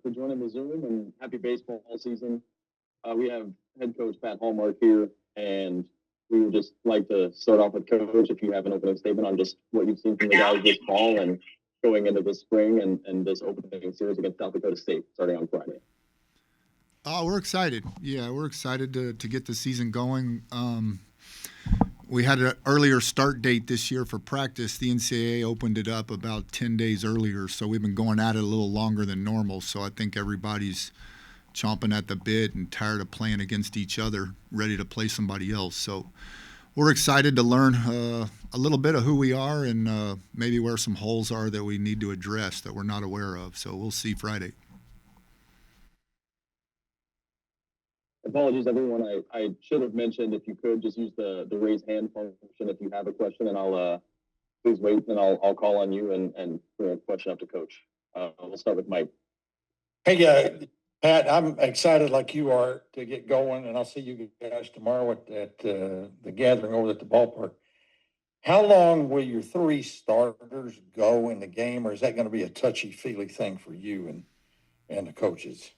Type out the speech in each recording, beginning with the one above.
for joining the Zoom, and happy baseball season. We have head coach Pat Hallmark here, and we would just like to start off with Coach, if you have an opening statement on just what you've seen from the guys this fall and going into the spring and this opening series against South Dakota State starting on Friday. We're excited. Yeah, we're excited to get the season going. We had an earlier start date this year for practice. The NCAA opened it up about 10 days earlier, so we've been going at it a little longer than normal. So I think everybody's chomping at the bit and tired of playing against each other, ready to play somebody else. So we're excited to learn a little bit of who we are and maybe where some holes are that we need to address that we're not aware of. So we'll see Friday. Apologies, everyone. I should have mentioned, if you could just use the raise hand function if you have a question, and I'll please wait, and I'll call on you and bring a question up to Coach. We'll start with Mike. Hey, Pat, I'm excited like you are to get going, and I'll see you guys tomorrow at the gathering over at the ballpark. How long will your three starters go in the game, or is that going to be a touchy-feely thing for you and the coaches?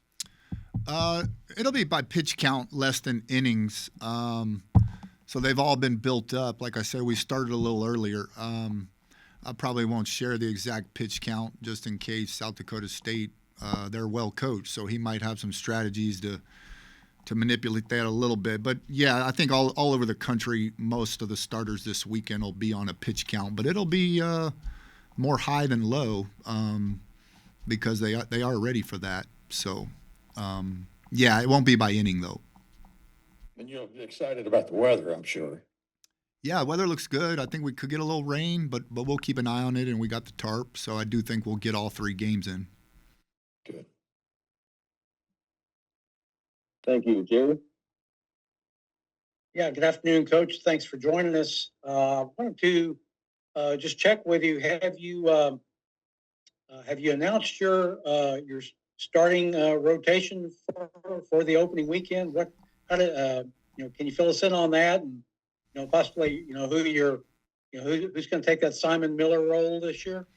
It'll be by pitch count, less than innings. So they've all been built up. Like I said, we started a little earlier. I probably won't share the exact pitch count just in case South Dakota State, they're well coached. So he might have some strategies to manipulate that a little bit. But, yeah, I think all over the country, most of the starters this weekend will be on a pitch count. But it'll be more high than low because they are ready for that. So – yeah, it won't be by inning, though. And you're excited about the weather, I'm sure. Yeah, weather looks good. I think we could get a little rain, but we'll keep an eye on it, and we got the tarp, so I do think we'll get all three games in. Good. Thank you. Jerry? Yeah, good afternoon, Coach. Thanks for joining us. I wanted to just check with you. Have you announced your starting rotation for the opening weekend? Can you fill us in on that, and possibly who's going to take that Simon Miller role this year?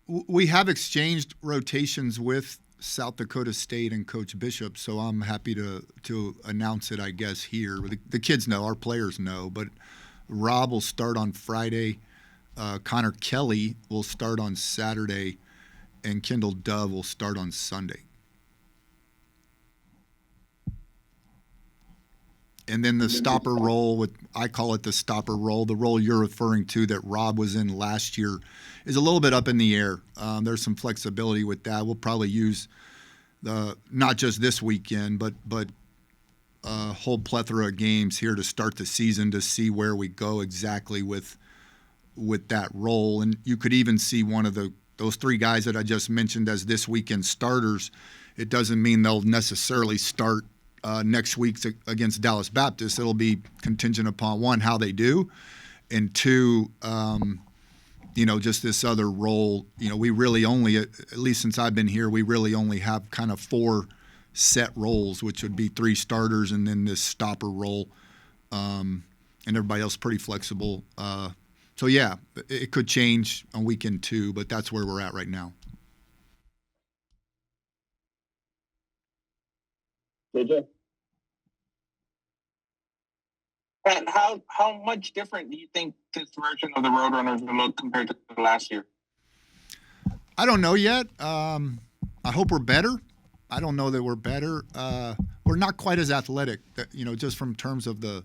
We have exchanged rotations with South Dakota State and Coach Bishop, so I'm happy to announce it, I guess, here. The kids know, our players know, but Rob will start on Friday. Connor Kelly will start on Saturday. And Kendall Dove will start on Sunday. And then the stopper role, I call it the stopper role, the role you're referring to that Rob was in last year, is a little bit up in the air. There's some flexibility with that. We'll probably use not just this weekend, but a whole plethora of games here to start the season to see where we go exactly with that role. And you could even see one of those three guys that I just mentioned as this weekend starters. It doesn't mean they'll necessarily start next week against Dallas Baptist. It'll be contingent upon, one, how they do, and two, just this other role. We really only, at least since I've been here, we really only have kind of four set roles, which would be three starters and then this stopper role, and everybody else pretty flexible. So, yeah, it could change on weekend two, but that's where we're at right now. JJ? Pat, how much different do you think this version of the Roadrunners will look compared to last year? I don't know yet. I hope we're better. I don't know that we're better. We're not quite as athletic, just from terms of the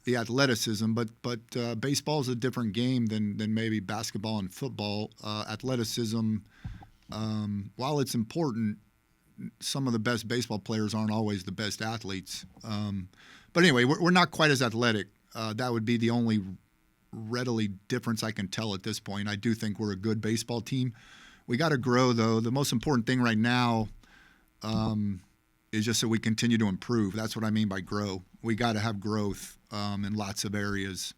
athleticism, but baseball is a different game than maybe basketball and football. Athleticism, while it's important, some of the best baseball players aren't always the best athletes. But anyway, we're not quite as athletic. That would be the only readily difference I can tell at this point. I do think we're a good baseball team. We got to grow, though. The most important thing right now is just that we continue to improve. That's what I mean by grow. We got to have growth in lots of areas.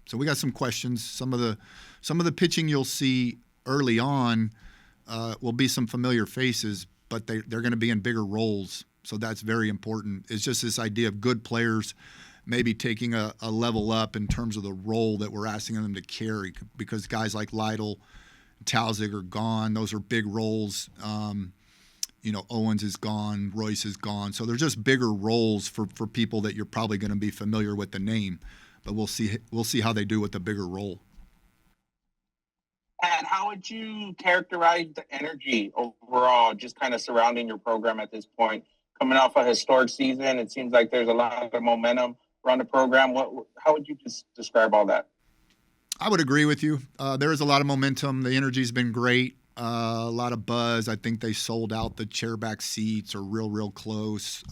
So we got some questions. Some of the pitching you'll see early on will be some familiar faces, but they're going to be in bigger roles. So that's very important. It's just this idea of good players maybe taking a level up in terms of the role that we're asking them to carry, because guys like Lytle, Talzig are gone. Those are big roles. Owens is gone, Royce is gone. So they're just bigger roles for people that you're probably going to be familiar with the name. But we'll see how they do with the bigger role. And how would you characterize the energy overall, just kind of surrounding your program at this point? Coming off a historic season, it seems like there's a lot of momentum around the program. How would you just describe all that? I would agree with you. There is a lot of momentum. The energy's been great. A lot of buzz. I think they sold out the chairback seats, or real close.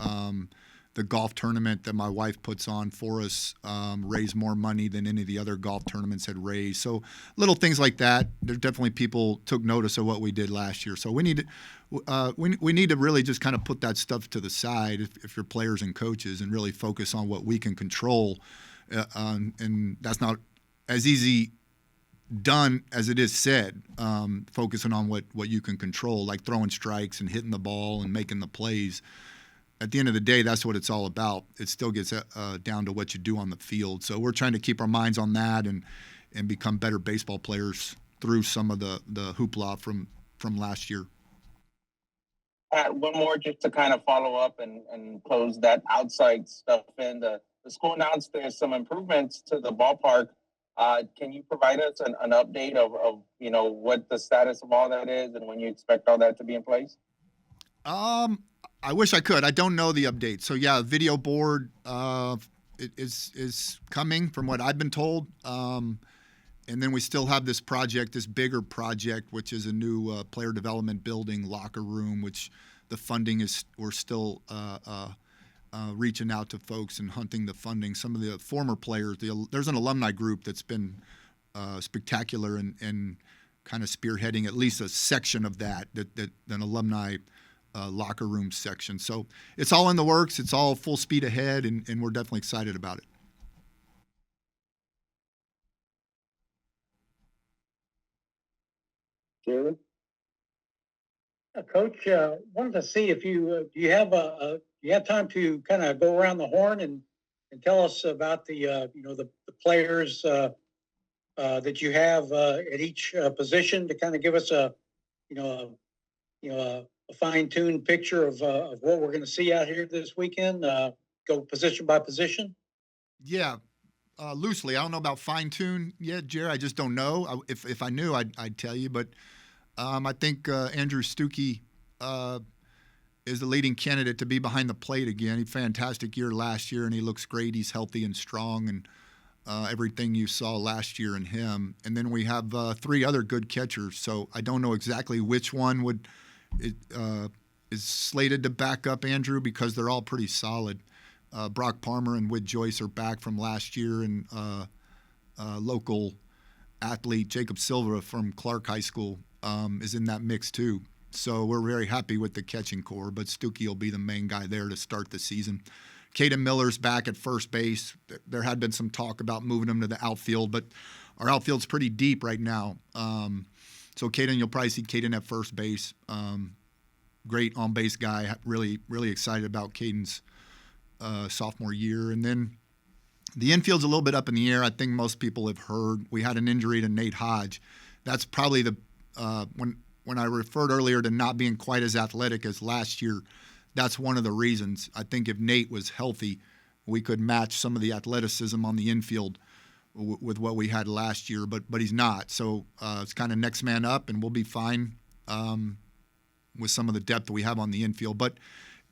The golf tournament that my wife puts on for us raised more money than any of the other golf tournaments had raised. So little things like that. There's definitely people took notice of what we did last year. So we need to really just kind of put that stuff to the side if you're players and coaches, and really focus on what we can control. And that's not as easy done as it is said. Focusing on what you can control, like throwing strikes and hitting the ball and making the plays. At the end of the day, that's what it's all about. It still gets down to what you do on the field. So we're trying to keep our minds on that and become better baseball players through some of the hoopla from last year. One more just to kind of follow up and close that outside stuff in. The school announced there's some improvements to the ballpark. Can you provide us an update of what the status of all that is and when you expect all that to be in place? I wish I could. I don't know the update. So yeah, video board is coming from what I've been told. And then we still have this bigger project, which is a new player development building, locker room, which the funding we're still reaching out to folks and hunting the funding. Some of the former players, there's an alumni group that's been spectacular and kind of spearheading at least a section of that an alumni locker room section. So it's all in the works. It's all full speed ahead, and we're definitely excited about it. Jerry? Coach, wanted to see if you do you have time to kind of go around the horn and tell us about the players that you have at each position, to kind of give us a fine-tuned picture of what we're going to see out here this weekend. Go position by position. Yeah, loosely. I don't know about fine-tune yet, Jerry. I just don't know. If I knew, I'd tell you. But I think Andrew Stuckey is the leading candidate to be behind the plate again. He had a fantastic year last year, and he looks great. He's healthy and strong, and everything you saw last year in him. And then we have 3 other good catchers. So I don't know exactly which one is slated to back up Andrew, because they're all pretty solid. Brock Palmer and Whit Joyce are back from last year, and local athlete Jacob Silva from Clark High School is in that mix too. So we're very happy with the catching core, but Stuckey will be the main guy there to start the season. Caden Miller's back at first base. There had been some talk about moving him to the outfield, but our outfield's pretty deep right now. So Caden, you'll probably see Caden at first base. Great on-base guy. Really, really excited about Caden's sophomore year. And then the infield's a little bit up in the air. I think most people have heard we had an injury to Nate Hodge. That's probably when I referred earlier to not being quite as athletic as last year, that's one of the reasons. I think if Nate was healthy, we could match some of the athleticism on the infield with what we had last year, but he's not. So it's kind of next man up, and we'll be fine with some of the depth that we have on the infield. But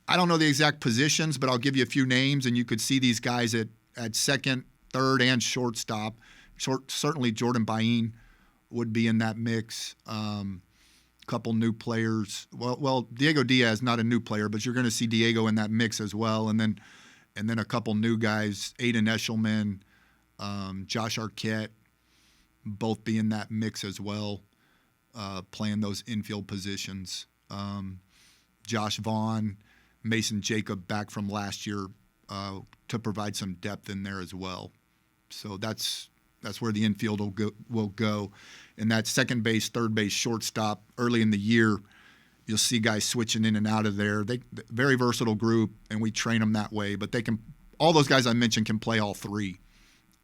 I don't know the exact positions, but I'll give you a few names, and you could see these guys at second, third, and shortstop. Certainly Jordan Bain would be in that mix. Couple new players. Well, Diego Diaz, not a new player, but you're going to see Diego in that mix as well. And then a couple new guys, Aiden Eshelman, Josh Arquette, both be in that mix as well, playing those infield positions. Josh Vaughn, Mason Jacob back from last year to provide some depth in there as well. So that's where the infield will go. And that second base, third base, shortstop, early in the year, you'll see guys switching in and out of there. They very versatile group, and we train them that way. But all those guys I mentioned can play all 3.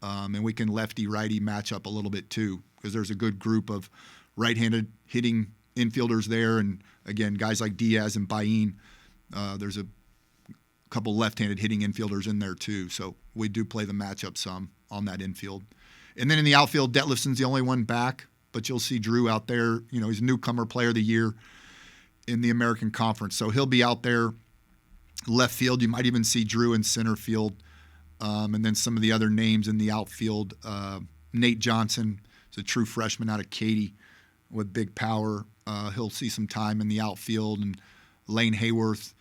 And we can lefty-righty match up a little bit too, because there's a good group of right-handed hitting infielders there, and again, guys like Diaz and Bain. There's a couple left-handed hitting infielders in there too, so we do play the matchup some on that infield. And then in the outfield, Detlefson's the only one back, but you'll see Drew out there. You know, he's a newcomer player of the year in the American Conference, so he'll be out there left field. You might even see Drew in center field, and then some of the other names in the outfield. Nate Johnson is a true freshman out of Katy with big power. He'll see some time in the outfield, and Lane Hayworth,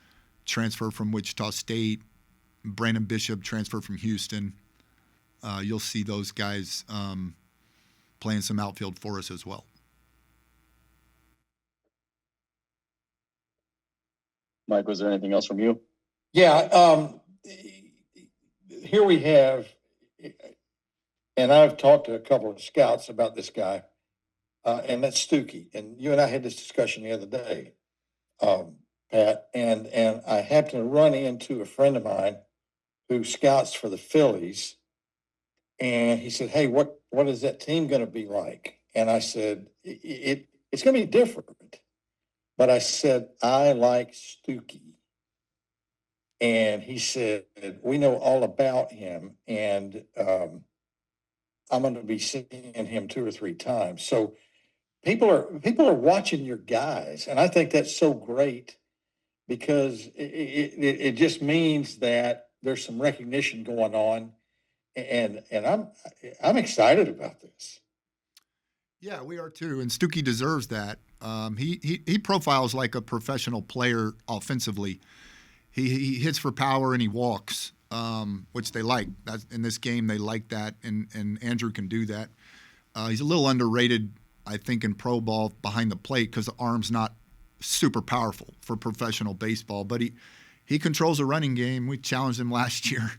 transfer from Wichita State. Brandon Bishop, transfer from Houston. You'll see those guys playing some outfield for us as well. Mike, was there anything else from you? Yeah, here we have, and I've talked to a couple of scouts about this guy, and that's Stuckey. And you and I had this discussion the other day, Pat, and I happened to run into a friend of mine who scouts for the Phillies, and he said, "Hey, what is that team going to be like?" And I said, "It's going to be different," but I said, "I like Stuckey." And he said, "We know all about him, and I'm going to be seeing him 2 or 3 times." So people are watching your guys, and I think that's so great, because it just means that there's some recognition going on, and I'm excited about this. Yeah, we are too, and Stuckey deserves that. He profiles like a professional player offensively. He hits for power and he walks, which they like. That's, in this game, they like that, and Andrew can do that. He's a little underrated, I think, in pro ball behind the plate because the arm's not super powerful for professional baseball, but he controls a running game. We challenged him last year.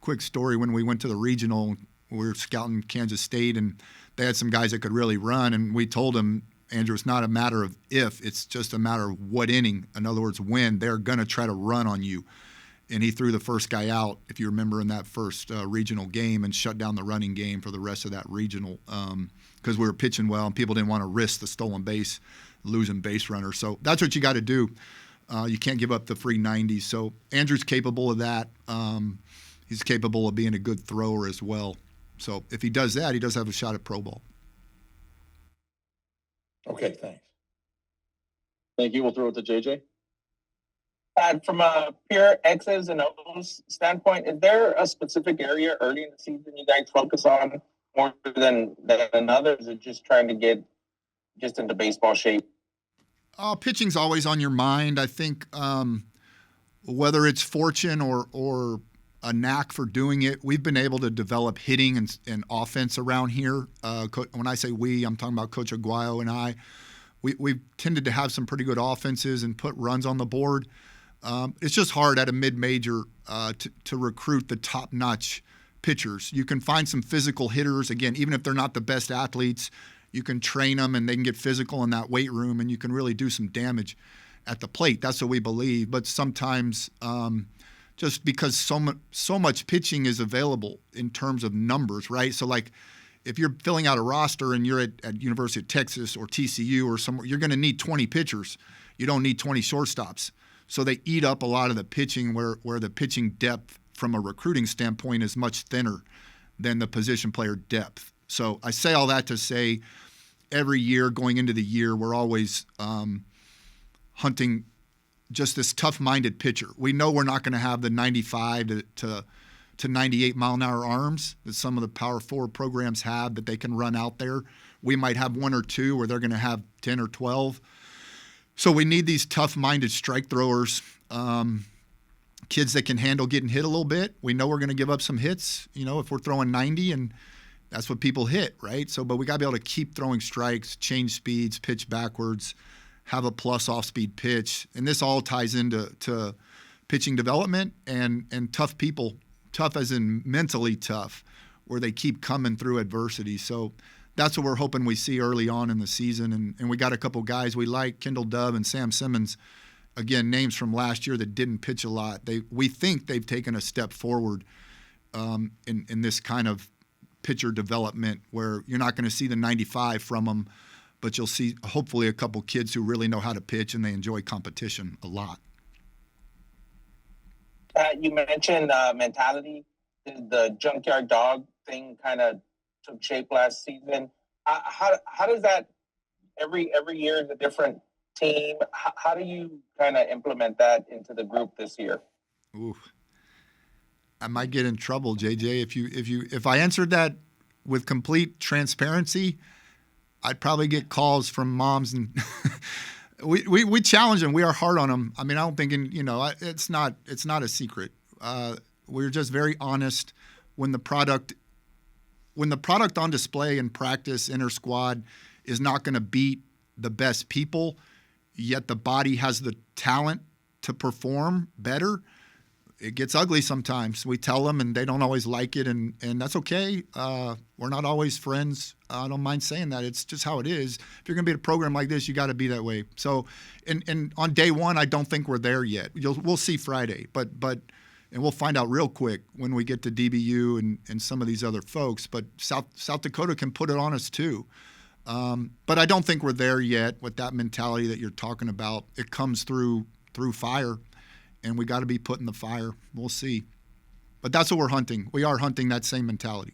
Quick story, when we went to the regional, we were scouting Kansas State, and they had some guys that could really run, and we told him, Andrew, it's not a matter of if, it's just a matter of what inning. In other words, when they're going to try to run on you. And he threw the first guy out, if you remember, in that first regional game, and shut down the running game for the rest of that regional because we were pitching well and people didn't want to risk the stolen base, losing base runner. So that's what you got to do. You can't give up the free 90s. So Andrew's capable of that. He's capable of being a good thrower as well. So if he does that, he does have a shot at pro ball. Okay, thanks. Thank you. We'll throw it to JJ. From a pure X's and O's standpoint, is there a specific area early in the season you guys focus on more than others, or just trying to get just into baseball shape? Pitching's always on your mind. I think whether it's fortune or a knack for doing it, we've been able to develop hitting and offense around here. When I say we, I'm talking about Coach Aguayo and I. We've tended to have some pretty good offenses and put runs on the board. It's just hard at a mid-major to recruit the top-notch pitchers. You can find some physical hitters, again, even if they're not the best athletes. You can train them and they can get physical in that weight room, and you can really do some damage at the plate. That's what we believe. But sometimes just because so much pitching is available in terms of numbers, right? So like if you're filling out a roster and you're at University of Texas or TCU or somewhere, you're going to need 20 pitchers. You don't need 20 shortstops. So they eat up a lot of the pitching where the pitching depth from a recruiting standpoint is much thinner than the position player depth. So I say all that to say every year going into the year, we're always hunting just this tough-minded pitcher. We know we're not going to have the 95 to 98 mile-an-hour arms that some of the power forward programs have that they can run out there. We might have 1 or 2 where they're going to have 10 or 12. So we need these tough-minded strike throwers, kids that can handle getting hit a little bit. We know we're going to give up some hits, if we're throwing 90, and that's what people hit, right? So, but we got to be able to keep throwing strikes, change speeds, pitch backwards, have a plus off-speed pitch. And this all ties into pitching development and tough people, tough as in mentally tough, where they keep coming through adversity. So that's what we're hoping we see early on in the season. And we got a couple guys we like, Kendall Dove and Sam Simmons, again, names from last year that didn't pitch a lot. We think they've taken a step forward in this kind of pitcher development where you're not going to see the 95 from them, but you'll see hopefully a couple kids who really know how to pitch and they enjoy competition a lot. You mentioned mentality. The junkyard dog thing kind of took shape last season. How does that every year is a different team? How do you kind of implement that into the group this year? Ooh, I might get in trouble, JJ. If I answered that with complete transparency, I'd probably get calls from moms, and we challenge them. We are hard on them. I mean, I don't think, it's not a secret. We're just very honest. When the product on display in practice, inter squad, is not going to beat the best people, yet the body has the talent to perform better, it gets ugly sometimes. We tell them, and they don't always like it, and that's okay. We're not always friends. I don't mind saying that. It's just how it is. If you're going to be at a program like this, you got to be that way. So, and on day one, I don't think we're there yet. We'll see Friday, and we'll find out real quick when we get to DBU and some of these other folks. But South Dakota can put it on us too. But I don't think we're there yet with that mentality that you're talking about. It comes through fire, and we got to be put in the fire. We'll see. But that's what we're hunting. We are hunting that same mentality.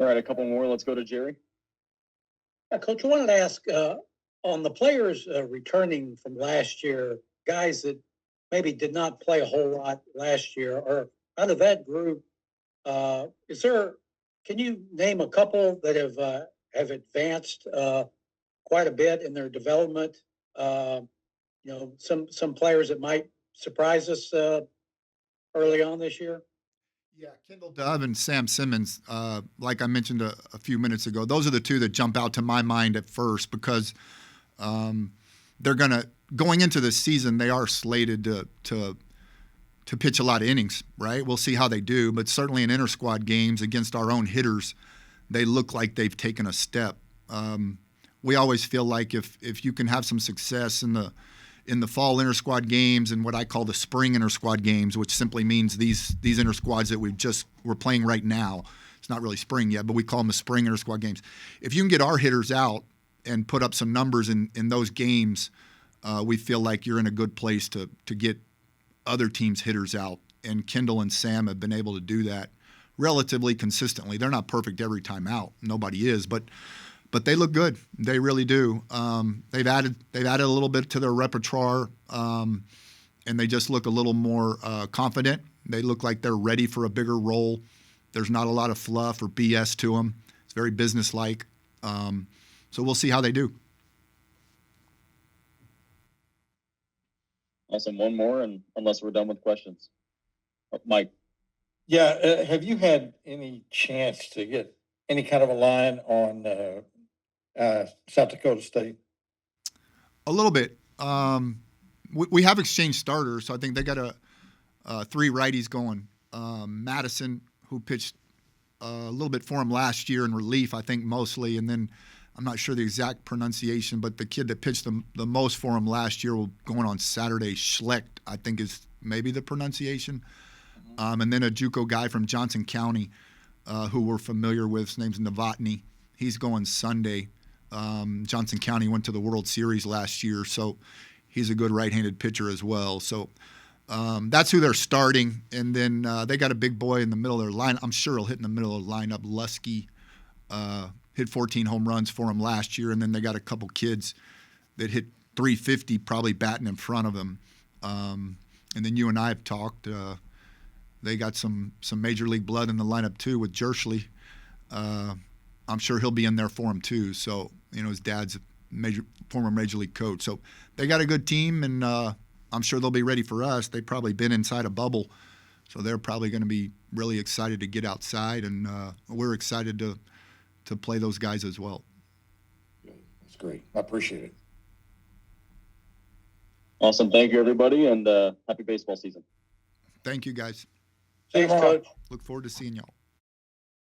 All right, a couple more. Let's go to Jerry. Yeah, Coach, I wanted to ask on the players returning from last year, guys that maybe did not play a whole lot last year, or out of that group, can you name a couple that have advanced quite a bit in their development? Some players that might surprise us early on this year? Yeah, Kendall Dove and Sam Simmons, like I mentioned a few minutes ago, those are the two that jump out to my mind at first because going into the season, they are slated to pitch a lot of innings, right? We'll see how they do, but certainly in inter-squad games against our own hitters, they look like they've taken a step. We always feel like if you can have some success in the fall inter-squad games and what I call the spring inter-squad games, which simply means these inter-squads that we're playing right now. It's not really spring yet, but we call them the spring inter-squad games. If you can get our hitters out and put up some numbers in those games, we feel like you're in a good place to get other teams' hitters out. And Kendall and Sam have been able to do that relatively consistently. They're not perfect every time out. Nobody is, but they look good. They really do. They've added a little bit to their repertoire, and they just look a little more confident. They look like they're ready for a bigger role. There's not a lot of fluff or BS to them. It's very businesslike. So we'll see how they do. Awesome. One more, and unless we're done with questions. Mike. Yeah. Have you had any chance to get any kind of a line on South Dakota State? A little bit. We have exchanged starters, so I think they got three righties going. Madison, who pitched a little bit for him last year in relief, I think mostly, and then I'm not sure the exact pronunciation, but the kid that pitched the most for him last year, going on Saturday, Schlecht, I think is maybe the pronunciation. And then a JUCO guy from Johnson County who we're familiar with. His name's Novotny. He's going Sunday. Johnson County went to the World Series last year, so he's a good right-handed pitcher as well. So that's who they're starting. And then they got a big boy in the middle of their line. I'm sure he'll hit in the middle of the lineup. Lusky hit 14 home runs for him last year. And then they got a couple kids that hit 350 probably batting in front of him. And then you and I have talked. They got some major league blood in the lineup too with Jerschley. I'm sure he'll be in there for him too. So, his dad's a former major league coach. So they got a good team, and I'm sure they'll be ready for us. They've probably been inside a bubble, so they're probably going to be really excited to get outside, and we're excited to play those guys as well. That's great. I appreciate it. Awesome. Thank you, everybody, and happy baseball season. Thank you, guys. Thanks, Coach. Look forward to seeing y'all.